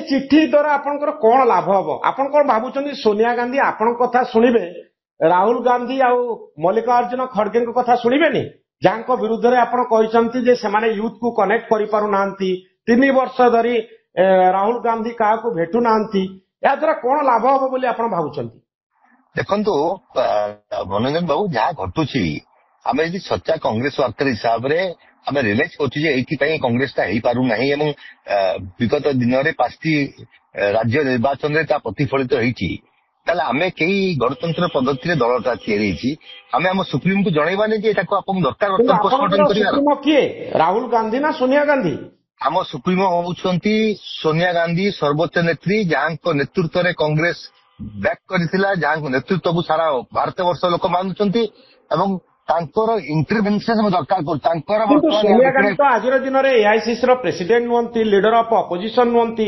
चिठी द्वारा आपनकर कौन लाभ हम आपन कौन भावुं सोनिया गांधी आपण कथा शुणे राहुल गांधी आ मल्लिकार्जुन खड़गे कथा शुणेनि जहाँ विरुद्ध में आप यूथ को कनेक्ट कर 3 वर्ष धरी राहुल गांधी क्या भेटू ना या द्वारा कौन लाभ हम बोली आप भावुं देखु मनोरंजन बाबू जहाँ घटुची आम यदि सच्चा कांग्रेस वर्कर हिसाब से आम रियलाइज कर कांग्रेस हो पारू ना विगत दिन में 5टी राज्य निर्वाचन में प्रतिफलित होती आम कई गणतंत्र पद्धति दलटा आम आम सुप्रीम को जनइबानी दरकार पोस्टमार्टम किए राहुल गांधी ना सोनिया गांधी आम सुप्रीमो होउछंती सोनिया गांधी सर्वोच्च नेत्री जहाँ नेतृत्व में कांग्रेस बैक करथिला जहाँ नेतृत्व को सारा भारत वर्ष लोक मानुछंती एवं इंटरवेंशन दरकार सोनिया गांधी तो आज दिन में एआईसीसी प्रेसिडेंट नुहंती लीडर ऑफ अपोजिशन नुहंती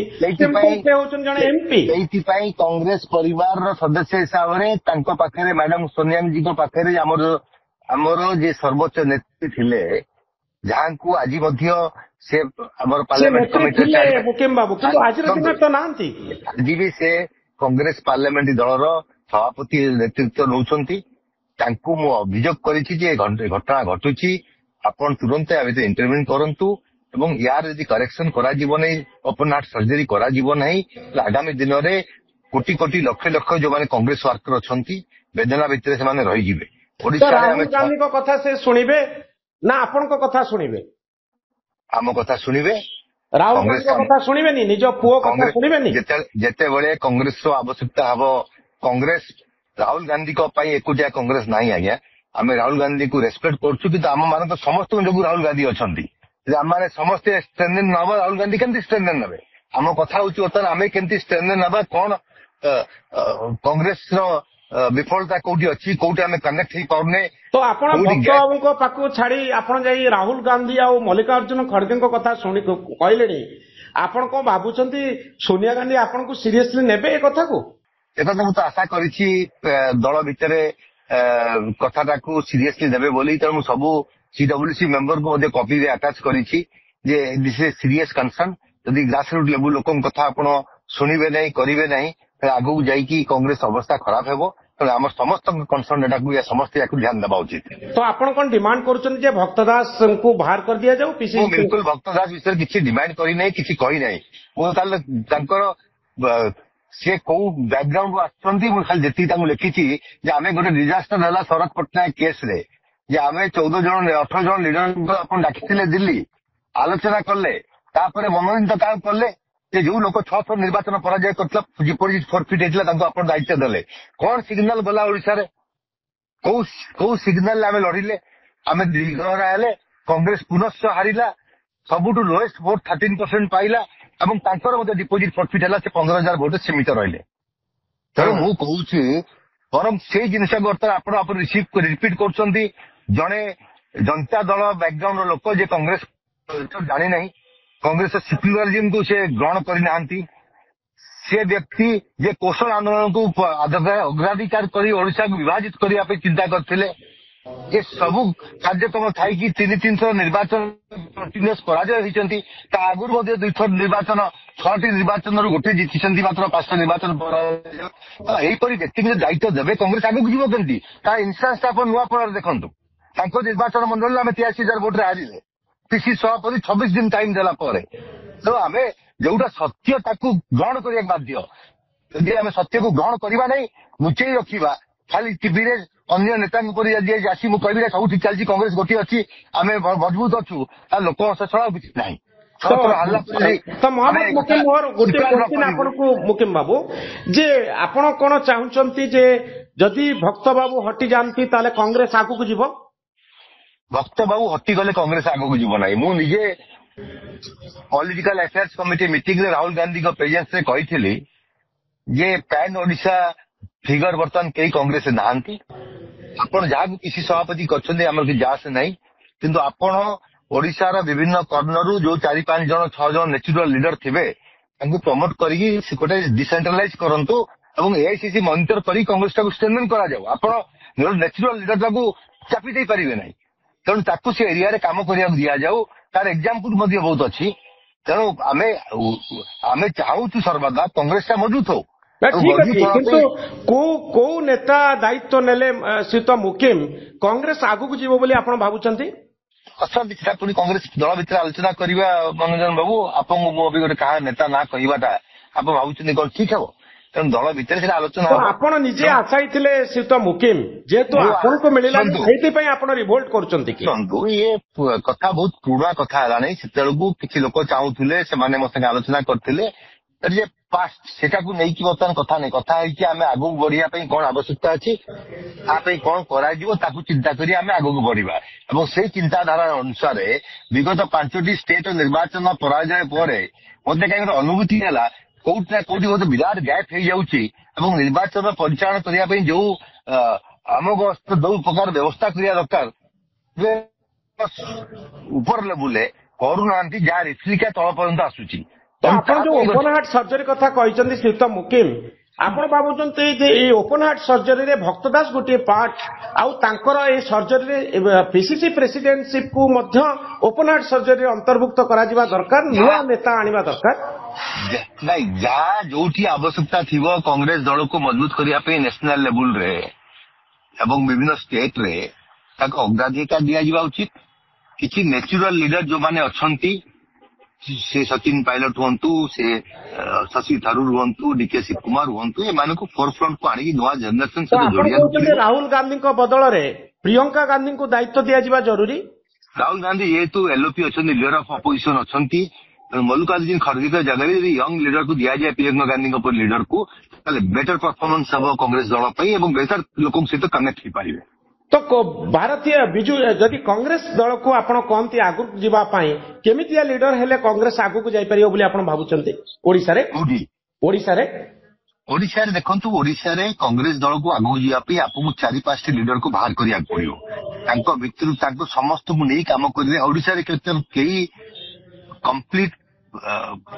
एमपी कांग्रेस परिवार सदस्य हिसाब से पाखे मैडम सोनिया जी पाखे आमर जे सर्वोच्च नेत्री थिले जहाँ को आज से पार्लियामेंट कमिटी आज भी से कांग्रेस पार्लियामेंट दलर सभापति नेतृत्व नौछंती तांकु मु अभियोग करिछि जे घटना घटुची आपण तुरंत इंटरव्यू करंतु एवं यार यदि करेक्शन करा जीव नै ओपन हार्ट सर्जरी करा जीव नै आगामी दिन में कोटी कोटी लक्ष लक्ष जो माने कांग्रेस वर्कर अछंती वेदना भितर से माने रहि जिवे ओडिसा राहुल गांधी को कथा से सुनिबे ना आपण को कथा सुनिबे आम कथा सुनिबे राहुल गांधी को कथा सुनिबेनी निज पुओ कथा सुनिबेनी जेते बेले कांग्रेस रो आवश्यकता हबो कांग्रेस राहुल गांधी को एकुटिया कांग्रेस नहीं आज्ञा आम राहुल गांधी को रेस्पेक्ट करछु कि आम मान तो समस्त जो राहुल गांधी अच्छा आम समस्ते स्ट्रेंथन ना राहुल गांधी केमती स्ट्रेंथन ने आम कथा बर्तमान आम केमती स्ट्रेंथन ना कौन कांग्रेस विफलता कौटी अच्छी कौटी आम कनेक्ट हो पाने तो बाबू को पाखु छाड़ी आपन जाई राहुल गांधी आ मल्लिकार्जुन खड़गे कथा कहले आपन कौन भावुंट सोनिया गांधी आपन को सीरियसली नेबे ए कथा को एटा तो आशा करिछि दल भितर कथाटा को सीरियसली देबे बोली तेणु सबू सीडब्ल्यूसी मेंबर को मध्य कॉपी रे अटैच करिछि जे दिस इज सीरियस कंसर्न यदि ग्रासरूट लेवल लोकन कथा आपण सुनिबे नहीं करिवे नहीं आगु जाईकी कांग्रेस अवस्था खराब हेबो तो आम समस्त कंसर्न एटा को समस्त याकू ध्यान देबा उचित तो आपण कोन डिमांड करूछन जे भक्तदास को बाहर कर दिया जाऊ पीसी बिल्कुल भक्तदास विषय किछि डिमांड करी नहीं किछि कहि नहीं वो ताल तांकर से कौ बैकग्राउंड आसुंती खाली जी लिखी आम गोटे डिजास्टर है शरद पट्टनायक केस रे जे आम 14 जन 18 जन लीडर आप डाकी दिल्ली आलोचना कले मनोनीत क्या कले जो लोक 6 थर निर्वाचन पराजय कर फॉरफिट होता आप दायित्व देले कौन सिग्नाल गला ओडिशा रे कौ सिग्नाल आम लड़िले आम दीर्घ कांग्रेस पुनश्च हारिला सबुठू लोएस्ट भोट 13% पाइला एवं तांकर डिपोजिट प्रॉफिट है 15,000 भोट सीमित रहिले तेणु मु कहूची बरम से जिनस बर्तमान आप रिसीव रिपीट कर जड़े जनता दल बैकग्राउंड लोक जे कांग्रेस जानी नहीं कांग्रेस सेक्युलरिज्म को से ग्रहण करना से व्यक्ति जे कौशल आंदोलन को अग्राधिकार कर ओडिशा को विभाजित करने चिंता करते ये सबू कार्यक्रम थी 3 थर निर्वाचन कंटिन्यूस पराजय होती आगुरी 2 थर निर्वाचन 6टी निर्वाचन गोटे जीति मात्र 5टा निर्वाचन यहीपरी व्यक्ति दायित्व देवे कांग्रेस आगू जीव केमती इन्सांस आप नुआपड़ा देखूँ निर्वाचन मंडल में 83,000 भोट हारिले पीसी सभापति 26 दिन टाइम देला तो आम जोटा सत्य ग्रहण करने बाध्य यदि आम सत्य को ग्रहण करवा नहीं लुचेई रखा खाली टीवी रे अन्य नेता आसी मुझे कह सब ठीक चलती कांग्रेस गोटे अच्छी आम मजबूत अच्छु लोक हस छड़ा किसी ना मुकिम बाबू जे आपण कौन चाहूंती जे जदि भक्त बाबू हटि जाती कांग्रेस आगू को जीव भक्त बाबू हटि गले कांग्रेस आगू को जीव ना मुझे पॉलिटिकल अफेयर्स कमिटी मीटिंग रे राहुल गांधी को प्रेजेंस रे कही जे पैन ओडिशा फिगर बर्तमान कई कांग्रेस नहांती आपण जहाँ किसी सभापति कर जास नहीं किंतु आपण ओडिशार विभिन्न कर्णर जो 4-5 जन 6 जन नेचुरल लीडर थे प्रमोट करी गोटे डिसेंट्रलाइज करंतु एवं एआईसीसी मॉनिटर करी कांग्रेस को स्ट्रेंथन करा जाऊ आपण नेचुरल लीडर को चापी दे पारिबे नहीं तेणु ताकू से एरिया रे काम करिया दिया जाऊ तार एग्जांपल बहुत अच्छी ତେଣୁ ଆମେ ଚାହୁଁଛୁ ସର୍ବଦା କଂଗ୍ରେସଟା ମଜବୁତ ହଉ। ଠିକ ଅଛି, କିନ୍ତୁ କୋଉ ନେତା ଦାୟିତ୍ୱ ନେଲେ ଶ୍ରୀଯୁକ୍ତ ମୁକିମ କଂଗ୍ରେସ ଆଗକୁ ଯିବ ବୋଲି ଆପଣ ଭାବୁଛନ୍ତି? ଅଛନ୍ତି ସେଟା ପୁଣି କଂଗ୍ରେସ ଦଳ ଭିତରେ ଆଲୋଚନା କରିବା। ମନୋରଞ୍ଜନ ବାବୁ, ଆପଣଙ୍କୁ ମୁଁ ବି ଗୋଟେ କାହା ନେତା ନା କହିବାଟା ଆପଣ ଭାବୁଛନ୍ତି କଣ ଠିକ ହବ? ତେଣୁ ଦଳ ଭିତରେ ସେଟା ଆଲୋଚନା ହବ। ଆପଣ ନିଜେ ଆଶାୟୀ ଥିଲେ ଶ୍ରୀଯୁକ୍ତ ମୁକିମ, ଯେହେତୁ ଆପଣଙ୍କୁ ମିଳିଲାନି ସେଇଥିପାଇଁ ଆପଣ ରିଭୋଲ୍ଟ କରୁଛନ୍ତି କି? ଇଏ କଥା ବହୁତ ପୁରୁଣା କଥା ହେଲାଣି। ସେତେବେଳକୁ କିଛି ଲୋକ ଚାହୁଁଥିଲେ, ସେମାନେ ମୋ ସାଙ୍ଗେ ଆଲୋଚନା କରିଥିଲେ ଯେ ପାଷ୍ଟ, ସେଟାକୁ ନେଇକି ବର୍ତ୍ତମାନ କଥା ନାହିଁ। କଥା ହେଇକି ଆମେ ଆଗକୁ ବଢିବା ପାଇଁ କଣ ଆବଶ୍ୟକତା ଅଛି, ତା ପାଇଁ କଣ କରାଯିବ ତାକୁ ଚିନ୍ତା କରି ଆମେ ଆଗକୁ ବଢିବା। ଏବଂ ସେଇ ଚିନ୍ତାଧାରା ଅନୁସାରେ ବିଗତ 5ଟି ଷ୍ଟେଟ ନିର୍ବାଚନ ପରାଜୟ ପରେ ମତେ କାହିଁକି ଗୋଟେ ଅନୁଭୂତି ହେଲା କୋଉଠି ନା କୋଉଠି ଗୋଟେ ବିରାଟ ଗ୍ୟାପ୍ ହେଇଯାଉଛି ଏବଂ ନିର୍ବାଚନ ପରିଚାଳନା କରିବା ପାଇଁ ଯୋଉ ଆମକୁ ଯୋଉ ପ୍ରକାର ବ୍ୟବସ୍ଥା କରିବା ଦରକାର ଉପର ଲେବୁଲରେ କରୁନାହାନ୍ତି, ଯାହା ରିଫ୍ଲିକା ତଳ ପର୍ଯ୍ୟନ୍ତ ଆସୁଛି। ଆପଣ ଯୋଉ ଓପନ ହାର୍ଟ ସର୍ଜରୀ କଥା କହିଛନ୍ତି ଶ୍ରୀଯୁକ୍ତ ମୁକିମ, ଆପଣ ଭାବୁଛନ୍ତି ଯେ ଏଇ ଓପନ ହାର୍ଟ ସର୍ଜରୀରେ ଭକ୍ତ ଦାସ ଗୋଟିଏ ପାର୍ଟ, ଆଉ ତାଙ୍କର ଏଇ ସର୍ଜରୀରେ ପିସିସି ପ୍ରେସିଡେଣ୍ଟସିପ କୁ ମଧ୍ୟ ଓପନ ହାର୍ଟ ସର୍ଜରୀରେ ଅନ୍ତର୍ଭୁକ୍ତ କରାଯିବା ଦରକାର, ନୂଆ ନେତା ଆଣିବା ଦରକାର? ନାଇଁ, ଯାହା ଯୋଉଠି ଆବଶ୍ୟକତା ଥିବ କଂଗ୍ରେସ ଦଳକୁ ମଜବୁତ କରିବା ପାଇଁ ନ୍ୟାସନାଲ ଲେବୁଲରେ ଏବଂ ବିଭିନ୍ନ ଷ୍ଟେଟରେ ତାକୁ ଅଗ୍ରାଧିକାର ଦିଆଯିବା ଉଚିତ। କିଛି ନ୍ୟାଚୁରାଲ ଲିଡର ଯୋଉମାନେ ଅଛନ୍ତି, ସେ ସଚିନ ପାଇଲଟ ହୁଅନ୍ତୁ, ସେ ଶଶି ଥାରୁର ହୁଅନ୍ତୁ, ଡିକେ ଶିବ କୁମାର ହୁଅନ୍ତୁ, ଏମାନଙ୍କୁ ଫୋରଫ୍ରଣ୍ଟ କୁ ଆଣିକି ନୂଆ ଜେନେରେସନ ସହିତ ଯୋଡିବାକୁ ପଡିବ। ରାହୁଲ ଗାନ୍ଧୀଙ୍କ ବଦଳରେ ପ୍ରିୟଙ୍କା ଗାନ୍ଧୀଙ୍କୁ ଦାୟିତ୍ୱ ଦିଆଯିବା ଜରୁରୀ। ରାହୁଲ ଗାନ୍ଧୀ ଯେହେତୁ ଏଲଓପି ଅଛନ୍ତି, ଲିଡର ଅଫ ଅପୋଜିସନ ଅଛନ୍ତି, ମଲ୍ଲିକାର୍ଜୁନ ଖଡଗେଙ୍କ ଜାଗାରେ ଯଦି ୟଙ୍ଗ ଲିଡରକୁ ଦିଆଯାଏ ପ୍ରିୟଙ୍କା ଗାନ୍ଧୀଙ୍କ ପରି ଲିଡରକୁ, ତାହେଲେ ବେଟର ପରଫର୍ମାନ୍ସ ହବ କଂଗ୍ରେସ ଦଳ ପାଇଁ ଏବଂ ବେଟର ଲୋକଙ୍କ ସହିତ କନେକ୍ଟ ହେଇପାରିବେ। ତ ଭାରତୀୟ ବିଜୁ ଯଦି କଂଗ୍ରେସ ଦଳକୁ ଆପଣ କହନ୍ତି ଆଗକୁ ଯିବା ପାଇଁ, କେମିତିଆ ଲିଡର ହେଲେ କଂଗ୍ରେସ ଆଗକୁ ଯାଇପାରିବ ବୋଲି ଆପଣ ଭାବୁଛନ୍ତି? ଓଡ଼ିଶାରେ ଦେଖନ୍ତୁ, ଓଡ଼ିଶାରେ କଂଗ୍ରେସ ଦଳକୁ ଆଗକୁ ଯିବା ପାଇଁ ଆପଣଙ୍କୁ 4-5ଟି ଲିଡରକୁ ବାହାର କରିବାକୁ ପଡିବ। ତାଙ୍କ ଭିତରୁ ତାଙ୍କୁ ସମସ୍ତଙ୍କୁ ନେଇ କାମ କରିଲେ ଓଡ଼ିଶାରେ କେହି କମ୍ପ୍ଲିଟ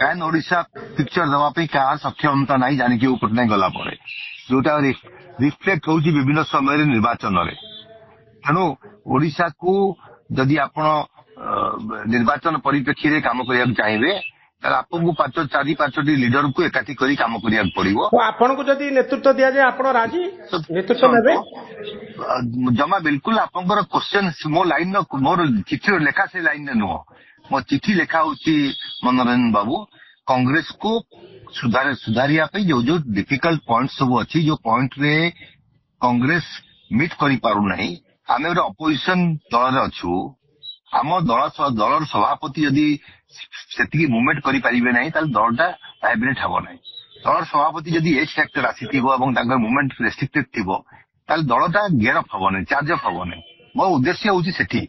ପ୍ୟାନ ଓଡ଼ିଶା ପିକ୍ଚର ଦେବା ପାଇଁ କାହାର ସକ୍ଷମତା ନାହିଁ, ଜାଣିକି ପଟ୍ଟନାୟକ ଗଲା ପରେ, ଯୋଉଟା ରିଫ୍ଲେକ୍ଟ ହଉଛି ବିଭିନ୍ନ ସମୟରେ ନିର୍ବାଚନରେ। ତେଣୁ ଓଡ଼ିଶାକୁ ଯଦି ଆପଣ ନିର୍ବାଚନ ପରିପ୍ରେକ୍ଷୀରେ କାମ କରିବାକୁ ଚାହିଁବେ, ତାହେଲେ ଆପଣଙ୍କୁ 4-5ଟି ଲିଡରକୁ ଏକାଠି କରି କାମ କରିବାକୁ ପଡିବ। ଆପଣଙ୍କୁ ଯଦି ନେତୃତ୍ୱ ଦିଆଯାଏ ଆପଣ ରାଜି ନେତୃତ୍ୱ ନେବେ? ଜମା ବିଲକୁଲ। ଆପଣଙ୍କର କ୍ୱେଶ୍ଚନ ମୋ ଲାଇନ, ମୋର ଚିଠିର ଲେଖା ସେ ଲାଇନରେ ନୁହଁ। ମୋ ଚିଠି ଲେଖା ହଉଛି ମନୋରଞ୍ଜନ ବାବୁ, କଂଗ୍ରେସକୁ ସୁଧାରିବା ପାଇଁ ଯୋଉ ଯୋଉ ଡିଫିକଲ୍ଟ ପଏଣ୍ଟ ସବୁ ଅଛି, ଯୋଉ ପଏଣ୍ଟରେ କଂଗ୍ରେସ ମିଟ୍ କରିପାରୁନାହିଁ, ଆମେ ଗୋଟେ ଅପୋଜିସନ ଦଳରେ ଅଛୁ। ଆମ ଦଳର ସଭାପତି ଯଦି ସେତିକି ମୁଭମେଣ୍ଟ କରିପାରିବେ ନାହିଁ, ତାହେଲେ ଦଳଟା ଭାଇବ୍ରେଟ ହେବ ନାହିଁ। ଦଳର ସଭାପତି ଯଦି ଏଜ୍ ଫ୍ୟାକ୍ଟର ଆସିଥିବ ଏବଂ ତାଙ୍କର ମୁଭମେଣ୍ଟ ରେଷ୍ଟ୍ରିକ୍ଟେଡ ଥିବ, ତାହେଲେ ଦଳଟା ଗେୟାର ଅଫ୍ ହବ ନାହିଁ, ଚାର୍ଜ ଅଫ୍ ହବ ନାହିଁ। ମୋ ଉଦ୍ଦେଶ୍ୟ ହଉଛି ସେଠି।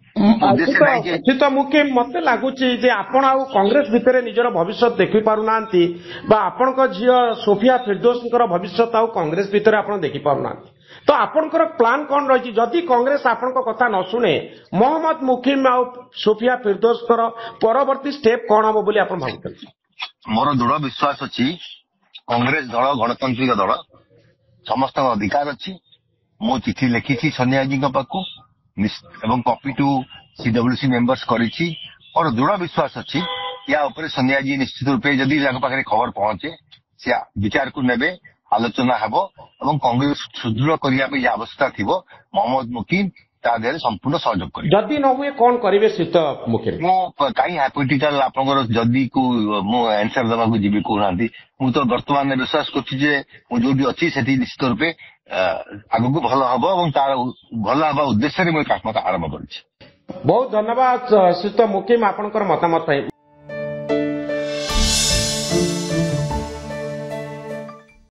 ମତେ ଲାଗୁଛି ଯେ ଆପଣ ଆଉ କଂଗ୍ରେସ ଭିତରେ ନିଜର ଭବିଷ୍ୟତ ଦେଖିପାରୁନାହାନ୍ତି, ବା ଆପଣଙ୍କ ଝିଅ ସୋଫିଆ ଫିରଦୋସଙ୍କର ଭବିଷ୍ୟତ ଆଉ କଂଗ୍ରେସ ଭିତରେ ଆପଣ ଦେଖିପାରୁନାହାନ୍ତି। ତ ଆପଣଙ୍କର ପ୍ଲାନ କଣ ରହିଛି? ଯଦି କଂଗ୍ରେସ ଆପଣଙ୍କ କଥା ନ ଶୁଣେ, ମହମ୍ମଦ ମୁକିମ ଆଉ ସୋଫିଆ ଫିରଦୋସଙ୍କର ପରବର୍ତ୍ତୀ ଷ୍ଟେପ କଣ ହବ ବୋଲି ଆପଣ ଭାବୁଛନ୍ତି? ମୋର ଦୃଢ ବିଶ୍ୱାସ ଅଛି, କଂଗ୍ରେସ ଦଳ ଗଣତାନ୍ତ୍ରିକ ଦଳ, ସମସ୍ତଙ୍କ ଅଧିକାର ଅଛି। ମୁଁ ଚିଠି ଲେଖିଛି ସୋନିଆଜୀଙ୍କ ପାଖକୁ ଏବଂ କପି ଟୁ ସିଡବ୍ଲ୍ୟୁସି ମେମ୍ବର୍ସ କରିଛି। ମୋର ଦୃଢ ବିଶ୍ୱାସ ଅଛି ୟା ଉପରେ ସୋନିଆଜୀ ନିଶ୍ଚିତ ରୂପେ ଯଦି ତାଙ୍କ ପାଖରେ ଖବର ପହଞ୍ଚେ, ସେ ବିଚାରକୁ ନେବେ, ଆଲୋଚନା ହେବ ଏବଂ କଂଗ୍ରେସ ସୁଦୃଢ କରିବା ପାଇଁ ଯାହା ଆବଶ୍ୟକତା ଥିବ, ମହମ୍ମଦ ମୁକିମ ତା ଦେହରେ ସମ୍ପୂର୍ଣ୍ଣ ସହଯୋଗ କରିବେ। ଯଦି ନ ହୁଏ କଣ କରିବେ ଶ୍ରୀଯୁକ୍ତ ମୁକିମ? ମୁଁ କାହିଁ ହାଇପୋଥେଟିକାଲ ଆପଣଙ୍କର ଯଦି ମୁଁ ଆନ୍ସର ଦେବାକୁ ଯିବି କହୁନାହାନ୍ତି। ମୁଁ ତ ବର୍ତ୍ତମାନ ବିଶ୍ୱାସ କରୁଛି ଯେ ମୁଁ ଯୋଉଠି ଅଛି ସେଠି ନିଶ୍ଚିତ ରୂପେ ଆଗକୁ ଭଲ ହବ ଏବଂ ତାର ଭଲ ହେବା ଉଦ୍ଦେଶ୍ୟରେ ମୁଁ କାମ ଆରମ୍ଭ କରିଛି। ବହୁତ ଧନ୍ୟବାଦ ଶ୍ରୀଯୁକ୍ତ ମୁକିମ ଆପଣଙ୍କର ମତାମତ ପାଇଁ।